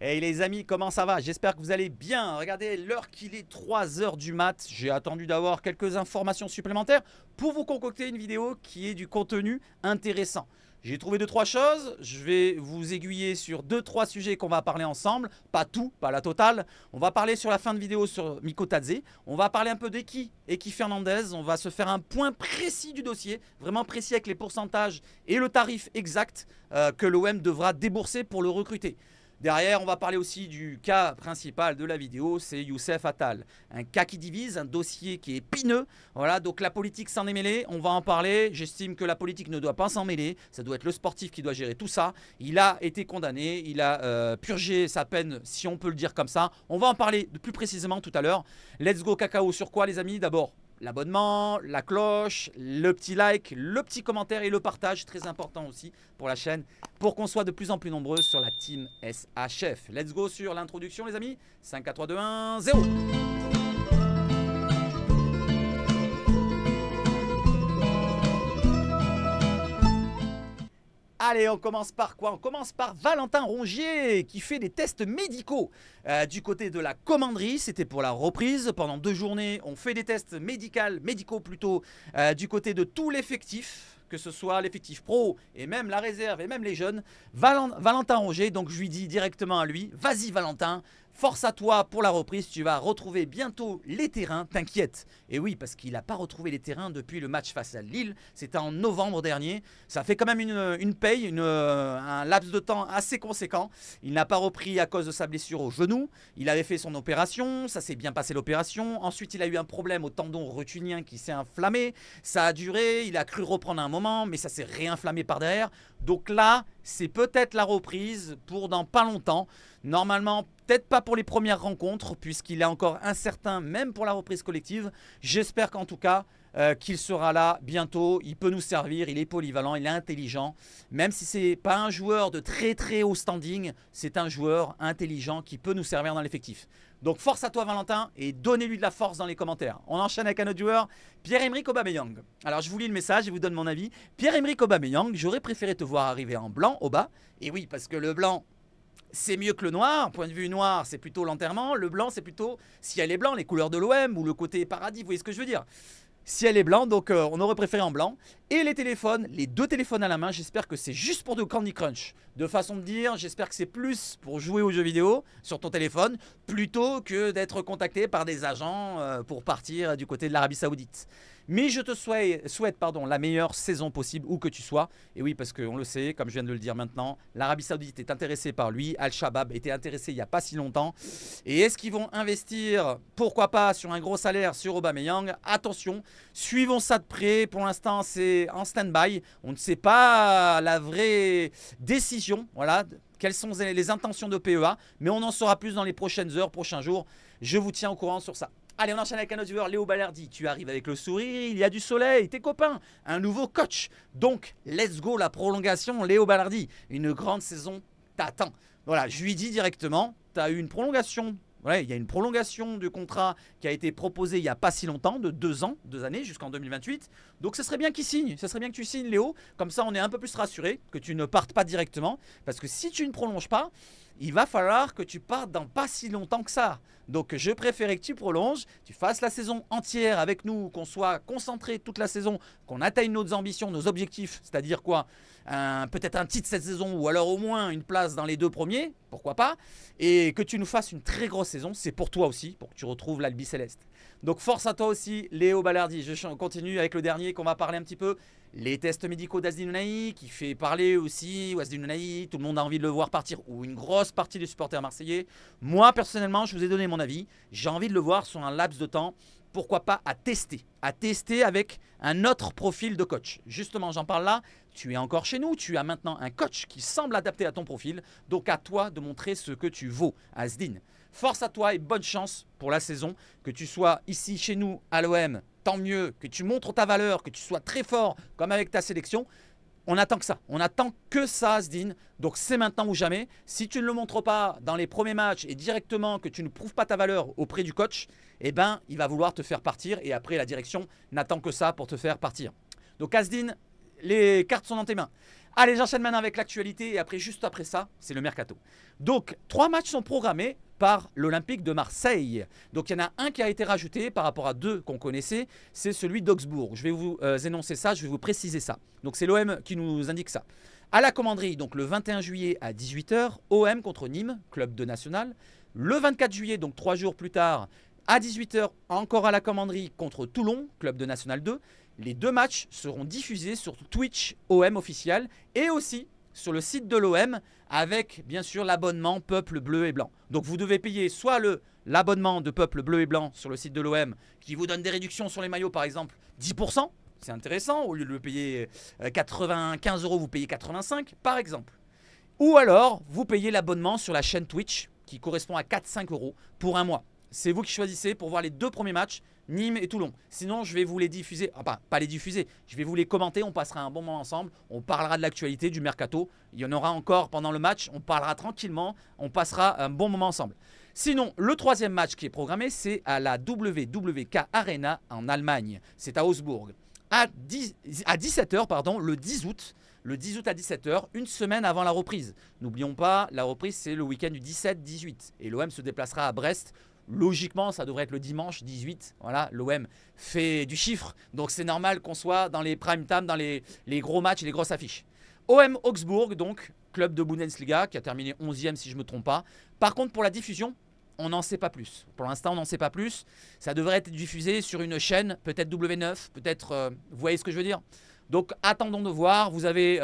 Hey les amis, comment ça va? J'espère que vous allez bien. Regardez l'heure qu'il est 3 h du mat. J'ai attendu d'avoir quelques informations supplémentaires pour vous concocter une vidéo qui est du contenu intéressant. J'ai trouvé 2-3 choses. Je vais vous aiguiller sur 2-3 sujets qu'on va parler ensemble. Pas tout, pas la totale. On va parler sur la fin de vidéo sur Mikotadze. On va parler un peu d'Eki Fernandez. On va se faire un point précis du dossier. Vraiment précis avec les pourcentages et le tarif exact que l'OM devra débourser pour le recruter. Derrière, on va parler aussi du cas principal de la vidéo, c'est Youssef Attal. Un cas qui divise, un dossier qui est épineux. Voilà, donc la politique s'en est mêlée, on va en parler. J'estime que la politique ne doit pas s'en mêler. Ça doit être le sportif qui doit gérer tout ça. Il a été condamné, il a purgé sa peine, si on peut le dire comme ça. On va en parler plus précisément tout à l'heure. Let's go cacao sur quoi les amis? D'abord, l'abonnement, la cloche, le petit like, le petit commentaire et le partage, très important aussi pour la chaîne, pour qu'on soit de plus en plus nombreux sur la team SHF. Let's go sur l'introduction les amis. 5, 4, 3, 2, 1, 0. Allez, on commence par quoi? On commence par Valentin Rongier qui fait des tests médicaux du côté de la commanderie. C'était pour la reprise. Pendant 2 journées, on fait des tests médicaux plutôt du côté de tout l'effectif, que ce soit l'effectif pro et même la réserve et même les jeunes. Valentin Rongier, donc je lui dis directement à lui, vas-y Valentin, force à toi pour la reprise, tu vas retrouver bientôt les terrains, t'inquiète. Et oui, parce qu'il n'a pas retrouvé les terrains depuis le match face à Lille, c'était en novembre dernier. Ça fait quand même une paye, un laps de temps assez conséquent. Il n'a pas repris à cause de sa blessure au genou. Il avait fait son opération, ça s'est bien passé l'opération. Ensuite, il a eu un problème au tendon rotulien qui s'est inflammé. Ça a duré, il a cru reprendre un moment, mais ça s'est réinflammé par derrière. Donc là, c'est peut-être la reprise pour dans pas longtemps. Normalement, peut-être pas pour les premières rencontres, puisqu'il est encore incertain, même pour la reprise collective. J'espère qu'en tout cas, qu'il sera là bientôt. Il peut nous servir, il est polyvalent, il est intelligent. Même si ce n'est pas un joueur de très haut standing, c'est un joueur intelligent qui peut nous servir dans l'effectif. Donc force à toi Valentin et donnez-lui de la force dans les commentaires. On enchaîne avec un autre joueur, Pierre-Emerick Aubameyang. Alors je vous lis le message et vous donne mon avis. Pierre-Emerick Aubameyang, j'aurais préféré te voir arriver en blanc au bas. Et oui, parce que le blanc, c'est mieux que le noir. Point de vue noir, c'est plutôt l'enterrement. Le blanc, c'est plutôt ciel et blanc, les couleurs de l'OM ou le côté paradis. Vous voyez ce que je veux dire? Ciel est blanc, donc on aurait préféré en blanc. Et les téléphones, les 2 téléphones à la main, j'espère que c'est juste pour de Candy Crunch. De façon de dire, j'espère que c'est plus pour jouer aux jeux vidéo sur ton téléphone, plutôt que d'être contacté par des agents pour partir du côté de l'Arabie Saoudite. Mais je te souhaite la meilleure saison possible où que tu sois. Et oui, parce qu'on le sait, comme je viens de le dire maintenant, l'Arabie Saoudite est intéressée par lui. Al-Shabaab était intéressé il n'y a pas si longtemps. Et est-ce qu'ils vont investir, pourquoi pas, sur un gros salaire sur Aubameyang? Attention, suivons ça de près. Pour l'instant, c'est en stand-by. On ne sait pas la vraie décision. Voilà, quelles sont les intentions de PEA. Mais on en saura plus dans les prochaines heures, prochains jours. Je vous tiens au courant sur ça. Allez, on enchaîne avec un autre joueur, Léo Balerdi. Tu arrives avec le sourire, il y a du soleil, tes copains, un nouveau coach. Donc, let's go la prolongation, Léo Balerdi. Une grande saison t'attend. Voilà, je lui dis directement, tu as eu une prolongation. Ouais, il y a une prolongation du contrat qui a été proposée il n'y a pas si longtemps, de 2 ans, 2 années, jusqu'en 2028. Donc, ce serait bien qu'il signe. Ce serait bien que tu signes, Léo. Comme ça, on est un peu plus rassuré que tu ne partes pas directement. Parce que si tu ne prolonges pas, il va falloir que tu partes dans pas si longtemps que ça. Donc je préférais que tu prolonges, tu fasses la saison entière avec nous, qu'on soit concentré toute la saison, qu'on atteigne nos ambitions, nos objectifs, c'est-à-dire quoi, peut-être un titre cette saison ou alors au moins une place dans les 2 premiers, pourquoi pas, et que tu nous fasses une très grosse saison, c'est pour toi aussi, pour que tu retrouves l'Albi Céleste. Donc force à toi aussi Léo Balerdi. Je continue avec le dernier qu'on va parler un petit peu. Les tests médicaux d'Azdin Ounahi qui fait parler aussi. Azdin Ounahi, tout le monde a envie de le voir partir. Ou une grosse partie des supporters marseillais. Moi personnellement, je vous ai donné mon avis. J'ai envie de le voir sur un laps de temps. Pourquoi pas à tester avec un autre profil de coach. Justement, j'en parle là. Tu es encore chez nous. Tu as maintenant un coach qui semble adapté à ton profil. Donc à toi de montrer ce que tu vaux, Azdin. Force à toi et bonne chance pour la saison. Que tu sois ici chez nous à l'OM, tant mieux. Que tu montres ta valeur, que tu sois très fort comme avec ta sélection. On attend que ça. On attend que ça, Azdin. Donc c'est maintenant ou jamais. Si tu ne le montres pas dans les premiers matchs et directement que tu ne prouves pas ta valeur auprès du coach, eh ben, il va vouloir te faire partir. Et après, la direction n'attend que ça pour te faire partir. Donc Azdin, les cartes sont dans tes mains. Allez, j'enchaîne maintenant avec l'actualité et après, juste après ça, c'est le mercato. Donc, 3 matchs sont programmés par l'Olympique de Marseille. Donc, il y en a un qui a été rajouté par rapport à 2 qu'on connaissait, c'est celui d'Augsbourg. Je vais vous énoncer ça, je vais vous préciser ça. Donc, c'est l'OM qui nous indique ça. À la commanderie, donc le 21 juillet à 18 h, OM contre Nîmes, club de national. Le 24 juillet, donc 3 jours plus tard, à 18 h, encore à la commanderie contre Toulon, club de national 2. Les 2 matchs seront diffusés sur Twitch OM officiel et aussi sur le site de l'OM avec bien sûr l'abonnement Peuple Bleu et Blanc. Donc vous devez payer soit l'abonnement de Peuple Bleu et Blanc sur le site de l'OM qui vous donne des réductions sur les maillots par exemple 10%. C'est intéressant, au lieu de le payer 95 €, vous payez 85 par exemple. Ou alors vous payez l'abonnement sur la chaîne Twitch qui correspond à 4-5 € pour un mois. C'est vous qui choisissez pour voir les 2 premiers matchs, Nîmes et Toulon. Sinon, je vais vous les diffuser. Enfin, pas les diffuser. Je vais vous les commenter. On passera un bon moment ensemble. On parlera de l'actualité, du mercato. Il y en aura encore pendant le match. On parlera tranquillement. On passera un bon moment ensemble. Sinon, le 3e match qui est programmé, c'est à la WWK Arena en Allemagne. C'est à Augsbourg. À 17 h, pardon, le 10 août. Le 10 août à 17 h, une semaine avant la reprise. N'oublions pas, la reprise, c'est le week-end du 17-18. Et l'OM se déplacera à Brest. Logiquement, ça devrait être le dimanche 18. Voilà, l'OM fait du chiffre. Donc, c'est normal qu'on soit dans les prime time, dans les gros matchs et les grosses affiches. OM Augsbourg, donc, club de Bundesliga, qui a terminé 11e si je ne me trompe pas. Par contre, pour la diffusion, on n'en sait pas plus. Pour l'instant, on n'en sait pas plus. Ça devrait être diffusé sur une chaîne, peut-être W9, peut-être... vous voyez ce que je veux dire ? Donc attendons de voir, vous avez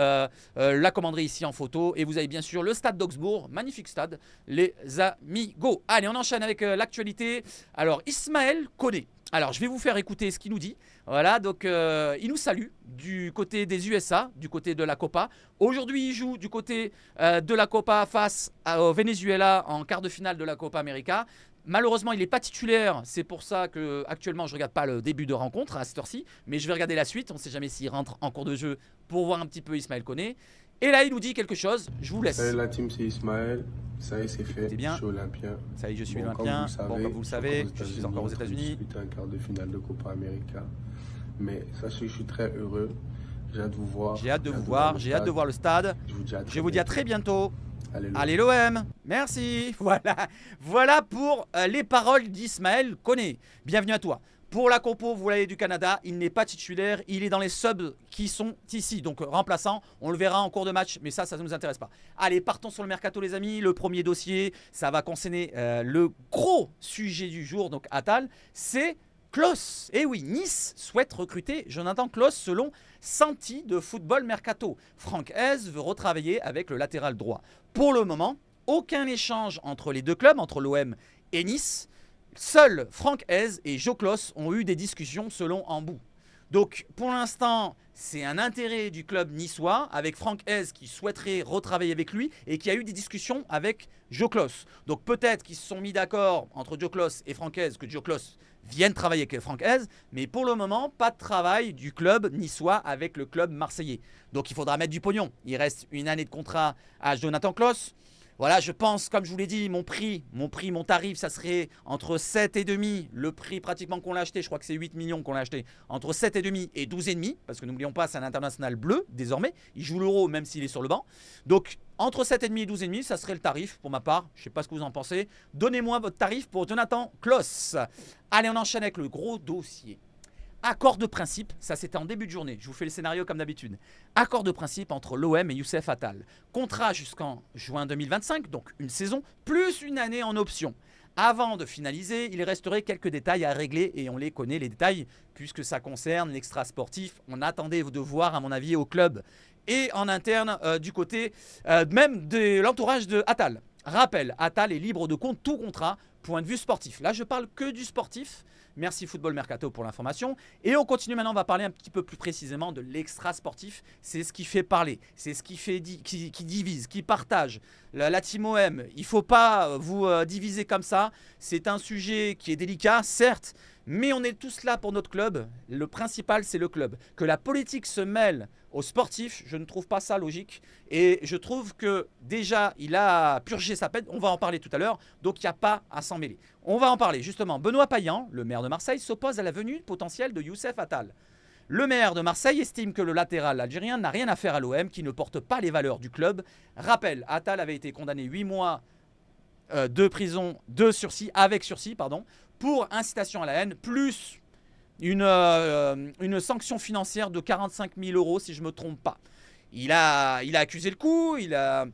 la commanderie ici en photo et vous avez bien sûr le stade d'Augsbourg, magnifique stade, les amis, go. Allez, on enchaîne avec l'actualité. Alors Ismaël Koné, alors je vais vous faire écouter ce qu'il nous dit. Voilà, donc il nous salue du côté des USA, du côté de la Copa. Aujourd'hui, il joue du côté de la Copa face au Venezuela en quart de finale de la Copa América. Malheureusement, il n'est pas titulaire. C'est pour ça qu'actuellement, je ne regarde pas le début de rencontre à cette heure-ci. Mais je vais regarder la suite. On ne sait jamais s'il rentre en cours de jeu pour voir un petit peu Ismaël Koné. Et là, il nous dit quelque chose. Je vous laisse. Salut la team, c'est Ismaël. Ça y est, c'est fait. C'est bien. Je suis olympien. Ça y est, je suis olympien. Comme vous le savez, je suis encore aux États-Unis. Je suis un quart de finale de Copa América. Mais sachez que je suis très heureux. J'ai hâte de vous voir. J'ai hâte de vous voir. J'ai hâte de voir le stade. Je vous dis à très bientôt. Allez l'OM, merci. Voilà pour les paroles d'Ismaël Koné. Bienvenue à toi. Pour la compo, vous l'avez du Canada, il n'est pas titulaire, il est dans les subs qui sont ici. Donc remplaçant, on le verra en cours de match, mais ça ne nous intéresse pas. Allez, partons sur le mercato les amis. Le premier dossier, ça va concerner le gros sujet du jour, donc Attal, c'est Klos. Et oui, Nice souhaite recruter Jonathan Klos selon Santi de Football Mercato. Franck Hez veut retravailler avec le latéral droit. Pour le moment, aucun échange entre les deux clubs, entre l'OM et Nice. Seuls Franck Hez et Jo Klos ont eu des discussions selon Ambou. Donc pour l'instant, c'est un intérêt du club niçois avec Franck Hez qui souhaiterait retravailler avec lui et qui a eu des discussions avec Jo Klos. Donc peut-être qu'ils se sont mis d'accord entre Jo Klos et Franck Hez que Jo Klos vienne travailler avec Franck Hez, mais pour le moment, pas de travail du club niçois avec le club marseillais. Donc il faudra mettre du pognon. Il reste une année de contrat à Jonathan Klos. Voilà, je pense, comme je vous l'ai dit, mon tarif, ça serait entre 7,5, le prix pratiquement qu'on l'a acheté, je crois que c'est 8 millions qu'on l'a acheté, entre 7,5 et 12,5, parce que n'oublions pas, c'est un international bleu, désormais, il joue l'euro même s'il est sur le banc. Donc, entre 7,5 et 12,5, ça serait le tarif pour ma part, je ne sais pas ce que vous en pensez. Donnez-moi votre tarif pour Jonathan Klos. Allez, on enchaîne avec le gros dossier. Accord de principe, ça c'était en début de journée, je vous fais le scénario comme d'habitude. Accord de principe entre l'OM et Youssef Attal. Contrat jusqu'en juin 2025, donc une saison, plus une année en option. Avant de finaliser, il resterait quelques détails à régler et on les connaît les détails puisque ça concerne l'extra sportif. On attendait de voir à mon avis au club et en interne du côté même de l'entourage de Attal. Rappel, Attal est libre de tout contrat, point de vue sportif. Là je parle que du sportif. Merci Football Mercato pour l'information. Et on continue maintenant, on va parler un petit peu plus précisément de l'extra sportif. C'est ce qui fait parler, c'est ce qui divise, qui partage. La team OM, il ne faut pas vous diviser comme ça. C'est un sujet qui est délicat, certes, mais on est tous là pour notre club. Le principal, c'est le club. Que la politique se mêle aux sportifs, je ne trouve pas ça logique. Et je trouve que déjà, il a purgé sa peine. On va en parler tout à l'heure. Donc, il n'y a pas à s'en mêler. On va en parler justement. Benoît Payan, le maire de Marseille, s'oppose à la venue potentielle de Youssef Attal. Le maire de Marseille estime que le latéral algérien n'a rien à faire à l'OM, qui ne porte pas les valeurs du club. Rappel, Attal avait été condamné 8 mois de prison avec sursis pour incitation à la haine, plus une sanction financière de 45 000 € si je ne me trompe pas. Il a accusé le coup, il a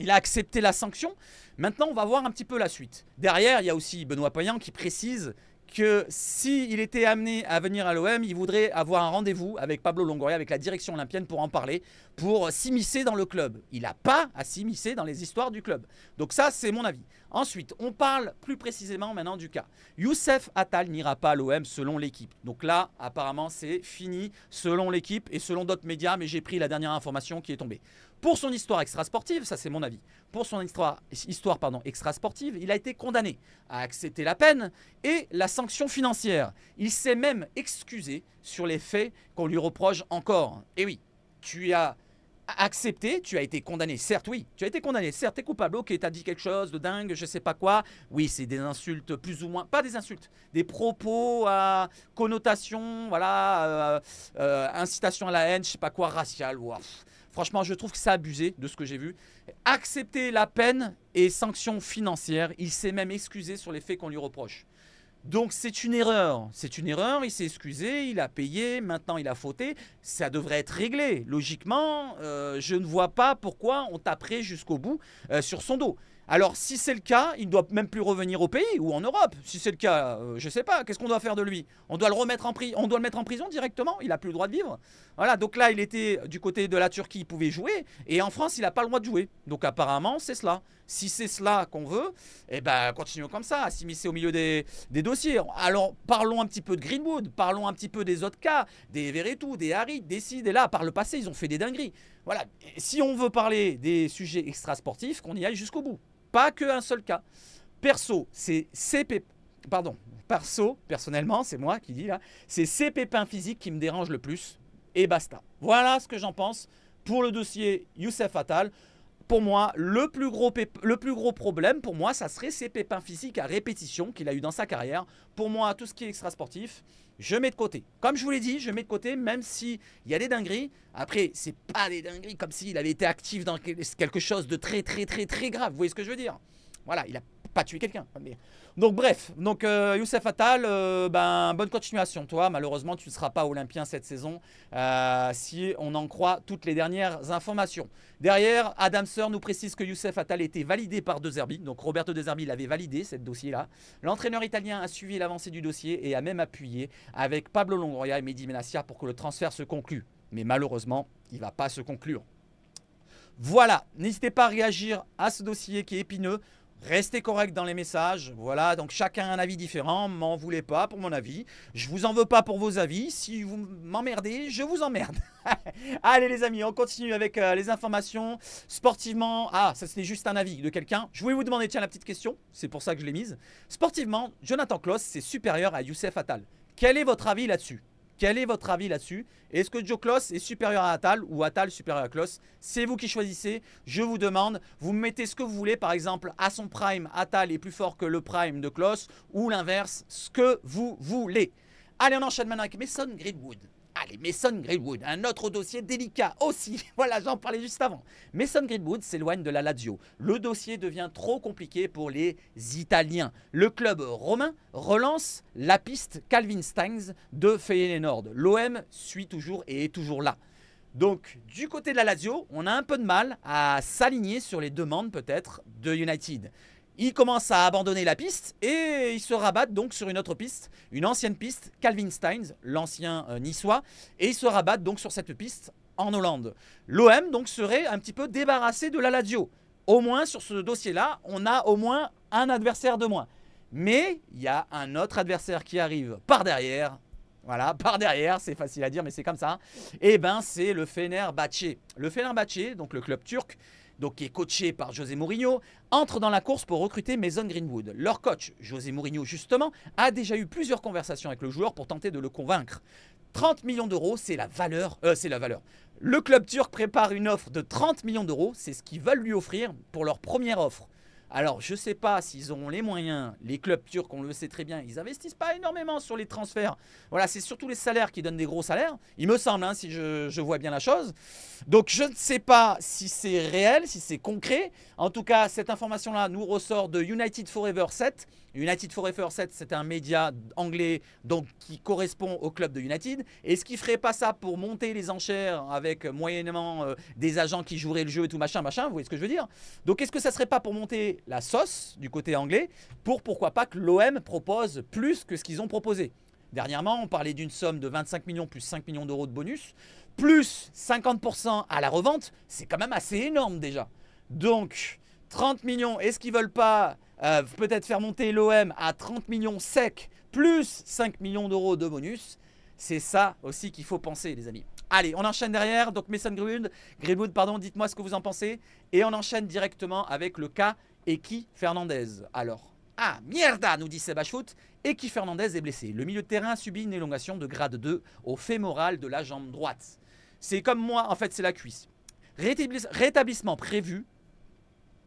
accepté la sanction. Maintenant, on va voir un petit peu la suite. Derrière, il y a aussi Benoît Payan qui précise que s'il était amené à venir à l'OM, il voudrait avoir un rendez-vous avec Pablo Longoria, avec la direction olympienne pour en parler, pour s'immiscer dans le club. Il n'a pas à s'immiscer dans les histoires du club. Donc ça, c'est mon avis. Ensuite, on parle plus précisément maintenant du cas. Youssef Attal n'ira pas à l'OM selon l'équipe. Donc là, apparemment, c'est fini selon l'équipe et selon d'autres médias, mais j'ai pris la dernière information qui est tombée. Pour son histoire extrasportive, ça c'est mon avis, pour son histoire extrasportive, il a été condamné à accepter la peine et la sanction financière. Il s'est même excusé sur les faits qu'on lui reproche encore. Et oui, tu as accepté, tu as été condamné, certes, oui, tu as été condamné, certes, t'es coupable, ok, t'as dit quelque chose de dingue, je sais pas quoi, oui, c'est des insultes plus ou moins, pas des insultes, des propos à connotation, voilà, incitation à la haine, je sais pas quoi, raciale, wow. Franchement, je trouve que c'est abusé de ce que j'ai vu. Accepter la peine et sanctions financières, il s'est même excusé sur les faits qu'on lui reproche. Donc c'est une erreur, il s'est excusé, il a payé, maintenant il a fauté, ça devrait être réglé. Logiquement, je ne vois pas pourquoi on taperait jusqu'au bout sur son dos. Alors si c'est le cas, il ne doit même plus revenir au pays ou en Europe. Si c'est le cas, je ne sais pas, qu'est-ce qu'on doit faire de lui? On doit le mettre en prison directement, il n'a plus le droit de vivre. Voilà, donc là il était du côté de la Turquie, il pouvait jouer, et en France il n'a pas le droit de jouer. Donc apparemment c'est cela. Si c'est cela qu'on veut, eh ben continuons comme ça, à s'immiscer au milieu des dossiers. Alors parlons un petit peu de Greenwood, parlons un petit peu des autres cas, des Verretou, des Harit, des ci, des là. Par le passé ils ont fait des dingueries. Voilà, si on veut parler des sujets extrasportifs, qu'on y aille jusqu'au bout. Pas qu'un seul cas. Perso, personnellement, c'est moi qui dis là, c'est ces pépins physiques qui me dérangent le plus. Et basta. Voilà ce que j'en pense pour le dossier Youssef Attal. Pour moi, le plus gros problème, pour moi, ça serait ces pépins physiques à répétition qu'il a eu dans sa carrière. Pour moi, tout ce qui est extrasportif, je mets de côté. Comme je vous l'ai dit, je mets de côté, même s'il y a des dingueries. Après, c'est pas des dingueries comme s'il avait été actif dans quelque chose de très grave. Vous voyez ce que je veux dire? Voilà, il n'a pas tué quelqu'un. Donc bref, Youssef Attal, bonne continuation. Toi, malheureusement, tu ne seras pas olympien cette saison si on en croit toutes les dernières informations. Derrière, Adam Seur nous précise que Youssef Attal était validé par De Zerbi. Donc Roberto De Zerbi l'avait validé, ce dossier-là. L'entraîneur italien a suivi l'avancée du dossier et a même appuyé avec Pablo Longoria et Mehdi Benassia pour que le transfert se conclue. Mais malheureusement, il ne va pas se conclure. Voilà, n'hésitez pas à réagir à ce dossier qui est épineux. Restez correct dans les messages. Voilà, donc chacun a un avis différent. M'en voulez pas pour mon avis. Je vous en veux pas pour vos avis. Si vous m'emmerdez, je vous emmerde. Allez les amis, on continue avec les informations. Sportivement, ça c'était juste un avis de quelqu'un. Je voulais vous demander, tiens, la petite question. C'est pour ça que je l'ai mise. Sportivement, Jonathan Klaus, c'est supérieur à Youssef Attal. Quel est votre avis là-dessus? Quel est votre avis là-dessus? Est-ce que Joe Klaus est supérieur à Attal ou Attal supérieur à Klaus? C'est vous qui choisissez. Je vous demande, vous mettez ce que vous voulez. Par exemple, à son prime, Attal est plus fort que le prime de Klaus ou l'inverse, ce que vous voulez. Allez, on enchaîne maintenant avec Mason Greenwood. Allez, Mason Greenwood, un autre dossier délicat aussi. Voilà, j'en parlais juste avant. Mason Greenwood s'éloigne de la Lazio. Le dossier devient trop compliqué pour les Italiens. Le club romain relance la piste Calvin Stengs de Feyenoord. L'OM suit toujours et est toujours là. Donc, du côté de la Lazio, on a un peu de mal à s'aligner sur les demandes peut-être de United. Ils commencent à abandonner la piste et ils se rabattent donc sur une autre piste, une ancienne piste, Calvin Stengs, l'ancien niçois, et ils se rabattent donc sur cette piste en Hollande. L'OM donc serait un petit peu débarrassé de la Lazio. Au moins sur ce dossier-là, on a au moins un adversaire de moins. Mais il y a un autre adversaire qui arrive par derrière. Voilà, par derrière, c'est facile à dire mais c'est comme ça. Et ben c'est le Fenerbahçe. Le Fenerbahçe, donc le club turc, donc qui est coaché par José Mourinho, entre dans la course pour recruter Mason Greenwood. Leur coach, José Mourinho justement, a déjà eu plusieurs conversations avec le joueur pour tenter de le convaincre. 30 millions d'euros, c'est la valeur. Le club turc prépare une offre de 30 millions d'euros, c'est ce qu'ils veulent lui offrir pour leur première offre. Alors, je ne sais pas s'ils auront les moyens. Les clubs turcs, on le sait très bien, ils n'investissent pas énormément sur les transferts. Voilà, c'est surtout les salaires qui donnent des gros salaires. Il me semble, hein, si je vois bien la chose. Donc, je ne sais pas si c'est réel, si c'est concret. En tout cas, cette information-là nous ressort de United Forever 7. United Forever 7, c'est un média anglais donc, qui correspond au club de United. Est-ce qu'ils ne feraient pas ça pour monter les enchères avec moyennement des agents qui joueraient le jeu et tout machin, vous voyez ce que je veux dire? Donc est-ce que ça ne serait pas pour monter la sauce du côté anglais pour pourquoi pas que l'OM propose plus que ce qu'ils ont proposé? Dernièrement, on parlait d'une somme de 25 millions plus 5 millions d'euros de bonus, plus 50% à la revente, c'est quand même assez énorme déjà. Donc 30 millions, est-ce qu'ils ne veulent pas peut-être faire monter l'OM à 30 millions secs plus 5 millions d'euros de bonus? C'est ça aussi qu'il faut penser, les amis. Allez, on enchaîne derrière. Donc Mason Greenwood, pardon, dites-moi ce que vous en pensez. Et on enchaîne directement avec le cas Eki Fernandez. Alors, ah, mierda, nous dit Sebachfoot. Eki Fernandez est blessé. Le milieu de terrain a subi une élongation de grade 2 au fémoral de la jambe droite. C'est comme moi, en fait, c'est la cuisse. Rétablissement prévu.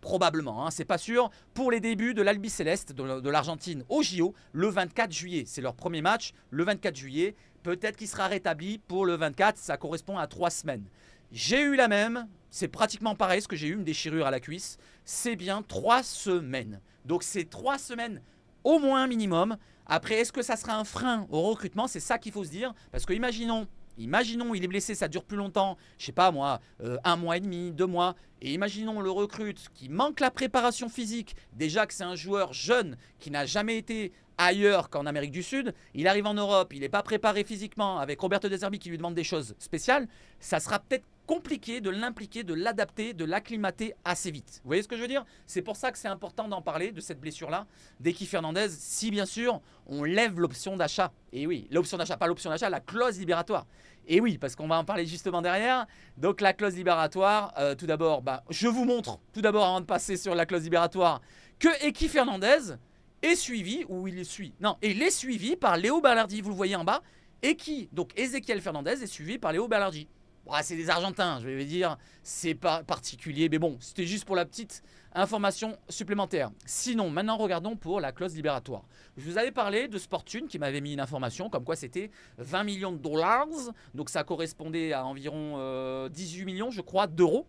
Probablement, hein, c'est pas sûr, pour les débuts de l'Albi Céleste de l'Argentine au JO le 24 juillet. C'est leur premier match le 24 juillet. Peut-être qu'il sera rétabli pour le 24, ça correspond à 3 semaines. J'ai eu la même, c'est pratiquement pareil, ce que j'ai eu, une déchirure à la cuisse. C'est bien 3 semaines. Donc c'est 3 semaines au moins minimum. Après, est-ce que ça sera un frein au recrutement? C'est ça qu'il faut se dire. Parce que imaginons, il est blessé, ça dure plus longtemps, je sais pas moi, 1 mois et demi, 2 mois. Et imaginons le recrute qui manque la préparation physique. Déjà que c'est un joueur jeune qui n'a jamais été ailleurs qu'en Amérique du Sud. Il arrive en Europe, il n'est pas préparé physiquement avec Roberto De Zerbi qui lui demande des choses spéciales. Ça sera peut-être compliqué de l'impliquer, de l'adapter, de l'acclimater assez vite. Vous voyez ce que je veux dire? C'est pour ça que c'est important d'en parler, de cette blessure-là, d'Eki Fernandez, si bien sûr on lève l'option d'achat. Et oui, l'option d'achat, pas l'option d'achat, la clause libératoire. Et oui, parce qu'on va en parler justement derrière. Donc la clause libératoire, tout d'abord, je vous montre, tout d'abord avant de passer sur la clause libératoire, que Eki Fernandez est suivi, ou il est suivi, non, il est suivi par Léo Balardi, vous le voyez en bas, et qui, donc Ezequiel Fernandez est suivi par Léo Balardi. Bon, c'est des Argentins, je vais dire, c'est pas particulier, mais bon, c'était juste pour la petite information supplémentaire. Sinon, maintenant regardons pour la clause libératoire. Je vous avais parlé de Sportune qui m'avait mis une information comme quoi c'était 20 millions de dollars, donc ça correspondait à environ 18 millions, je crois, d'euros.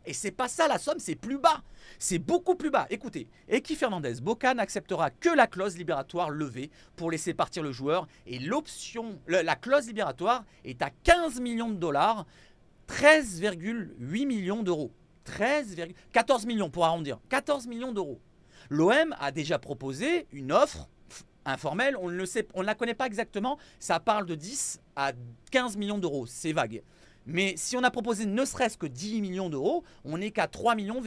Et c'est pas ça la somme, c'est plus bas. C'est beaucoup plus bas. Écoutez, Eki Fernandez, Boca n'acceptera que la clause libératoire levée pour laisser partir le joueur. Et la clause libératoire est à 15 millions de dollars, 13,8 millions d'euros. 14 millions pour arrondir. 14 millions d'euros. L'OM a déjà proposé une offre informelle. On ne la connaît pas exactement. Ça parle de 10 à 15 millions d'euros. C'est vague. Mais si on a proposé ne serait-ce que 10 millions d'euros, on n'est qu'à 3,8 millions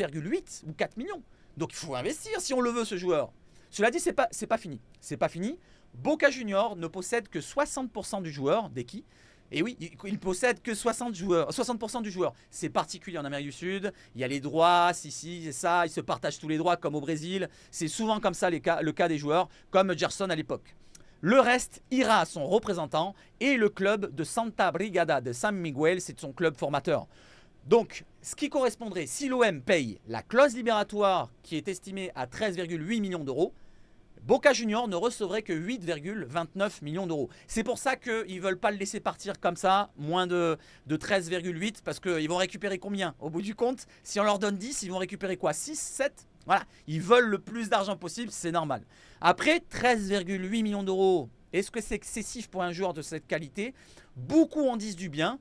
ou 4 millions. Donc il faut investir si on le veut, ce joueur. Cela dit, c'est pas fini. C'est pas fini. Boca Junior ne possède que 60% du joueur, d'Eki. Et oui, il possède que 60% du joueur. C'est particulier en Amérique du Sud. Il y a les droits, c'est ça. Ils se partagent tous les droits comme au Brésil. C'est souvent comme ça le cas des joueurs, comme Gerson à l'époque. Le reste ira à son représentant et le club de Santa Brigada de San Miguel, c'est son club formateur. Donc, ce qui correspondrait, si l'OM paye la clause libératoire qui est estimée à 13,8 millions d'euros, Boca Junior ne recevrait que 8,29 millions d'euros. C'est pour ça qu'ils ne veulent pas le laisser partir comme ça, moins de 13,8, parce qu'ils vont récupérer combien? Au bout du compte, si on leur donne 10, ils vont récupérer quoi? 6, 7? Voilà, ils veulent le plus d'argent possible, c'est normal. Après, 13,8 millions d'euros, est-ce que c'est excessif pour un joueur de cette qualité? Beaucoup en disent du bien,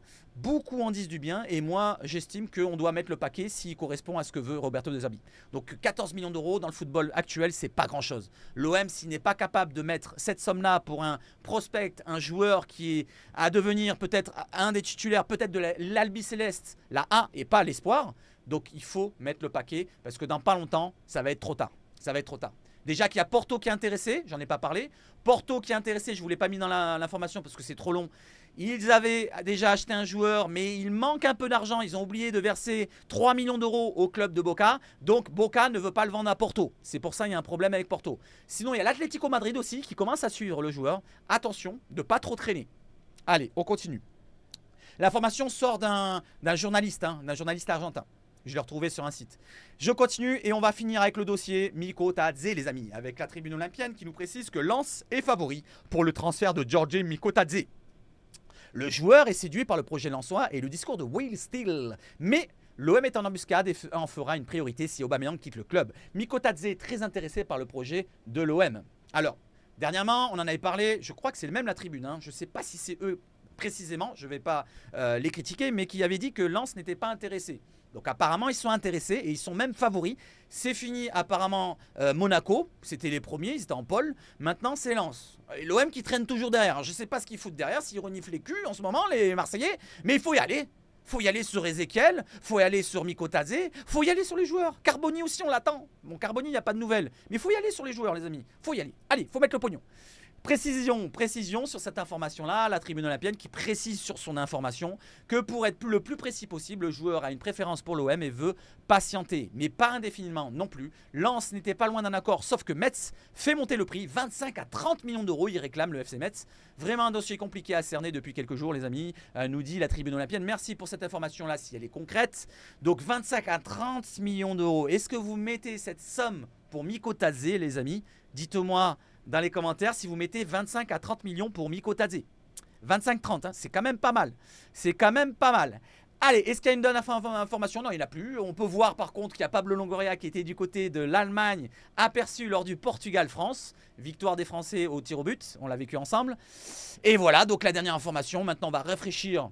et moi j'estime qu'on doit mettre le paquet s'il correspond à ce que veut Roberto De Zerbi. Donc 14 millions d'euros dans le football actuel, c'est pas grand chose. L'OM, s'il n'est pas capable de mettre cette somme-là pour un prospect, un joueur qui est à devenir peut-être un des titulaires, peut-être de l'Albi Céleste, la A et pas l'espoir, donc il faut mettre le paquet parce que dans pas longtemps, ça va être trop tard. Ça va être trop tard. Déjà qu'il y a Porto qui est intéressé, j'en ai pas parlé. Porto qui est intéressé, je ne vous l'ai pas mis dans l'information parce que c'est trop long. Ils avaient déjà acheté un joueur, mais il manque un peu d'argent. Ils ont oublié de verser 3 millions d'euros au club de Boca. Donc Boca ne veut pas le vendre à Porto. C'est pour ça qu'il y a un problème avec Porto. Sinon, il y a l'Atlético Madrid aussi qui commence à suivre le joueur. Attention de ne pas trop traîner. Allez, on continue. L'information sort d'un journaliste argentin. Je l'ai retrouvé sur un site. Je continue et on va finir avec le dossier Mikotadze, les amis, avec la tribune olympienne qui nous précise que Lens est favori pour le transfert de Georgi Mikotadze. Le joueur est séduit par le projet lensois et le discours de Will Steele. Mais l'OM est en embuscade et en fera une priorité si Aubameyang quitte le club. Mikotadze est très intéressé par le projet de l'OM. Alors, dernièrement, on en avait parlé, je crois que c'est même la tribune, hein. Je ne sais pas si c'est eux précisément, je ne vais pas les critiquer, mais qui avait dit que Lens n'était pas intéressé. Donc apparemment, ils sont intéressés et ils sont même favoris. C'est fini apparemment Monaco, c'était les premiers, ils étaient en pôle. Maintenant, c'est Lens. Et l'OM qui traîne toujours derrière. Je ne sais pas ce qu'ils foutent derrière, s'ils reniflent les culs en ce moment, les Marseillais, mais il faut y aller. Faut y aller sur Ezekiel, faut y aller sur Mikotadze, faut y aller sur les joueurs. Carboni aussi, on l'attend. Bon, Carboni, il n'y a pas de nouvelles. Mais il faut y aller sur les joueurs, les amis. Faut y aller. Allez, faut mettre le pognon. Précision sur cette information-là, la tribune olympienne qui précise sur son information que pour être le plus précis possible, le joueur a une préférence pour l'OM et veut patienter, mais pas indéfiniment non plus. Lens n'était pas loin d'un accord, sauf que Metz fait monter le prix, 25 à 30 millions d'euros, il réclame le FC Metz. Vraiment un dossier compliqué à cerner depuis quelques jours, les amis, nous dit la tribune olympienne. Merci pour cette information-là, si elle est concrète. Donc 25 à 30 millions d'euros. Est-ce que vous mettez cette somme pour Mikotadze, les amis? Dites-moi dans les commentaires si vous mettez 25 à 30 millions pour Mikotadze. 25-30, hein, c'est quand même pas mal. C'est quand même pas mal. Allez, est-ce qu'il y a une bonne information? Non, il n'y en a plus. On peut voir par contre qu'il y a Pablo Longoria qui était du côté de l'Allemagne, aperçu lors du Portugal-France. Victoire des Français au tir au but, on l'a vécu ensemble. Et voilà, donc la dernière information. Maintenant, on va rafraîchir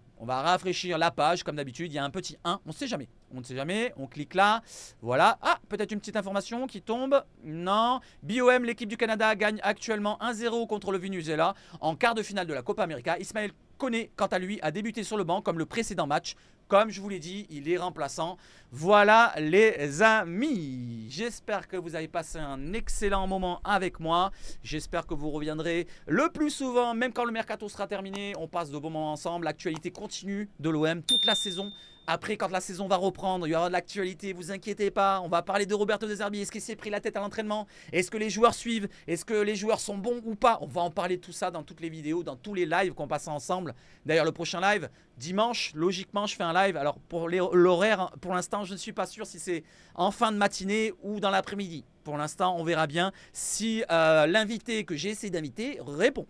la page. Comme d'habitude, il y a un petit 1. On ne sait jamais. On ne sait jamais. On clique là. Voilà. Ah, peut-être une petite information qui tombe. Non. BOM, l'équipe du Canada, gagne actuellement 1-0 contre le Venezuela en quart de finale de la Copa América. Ismaël Koné, quant à lui, a débuté sur le banc comme le précédent match. Comme je vous l'ai dit, il est remplaçant. Voilà les amis. J'espère que vous avez passé un excellent moment avec moi. J'espère que vous reviendrez le plus souvent, même quand le mercato sera terminé. On passe de bons moments ensemble. L'actualité continue de l'OM toute la saison. Après, quand la saison va reprendre, il y aura de l'actualité, vous inquiétez pas. On va parler de Roberto De Zerbi. Est-ce qu'il s'est pris la tête à l'entraînement? Est-ce que les joueurs suivent? Est-ce que les joueurs sont bons ou pas? On va en parler de tout ça dans toutes les vidéos, dans tous les lives qu'on passe ensemble. D'ailleurs, le prochain live, dimanche, logiquement, je fais un live. Alors, pour l'horaire, pour l'instant, je ne suis pas sûr si c'est en fin de matinée ou dans l'après-midi. Pour l'instant, on verra bien si l'invité que j'ai essayé d'inviter répond.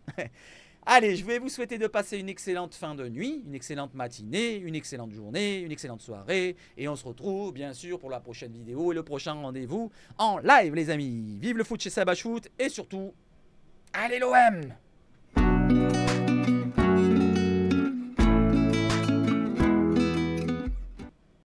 Allez, je vais vous souhaiter de passer une excellente fin de nuit, une excellente matinée, une excellente journée, une excellente soirée. Et on se retrouve bien sûr pour la prochaine vidéo et le prochain rendez-vous en live, les amis. Vive le foot chez Sabachout et surtout, allez l'OM!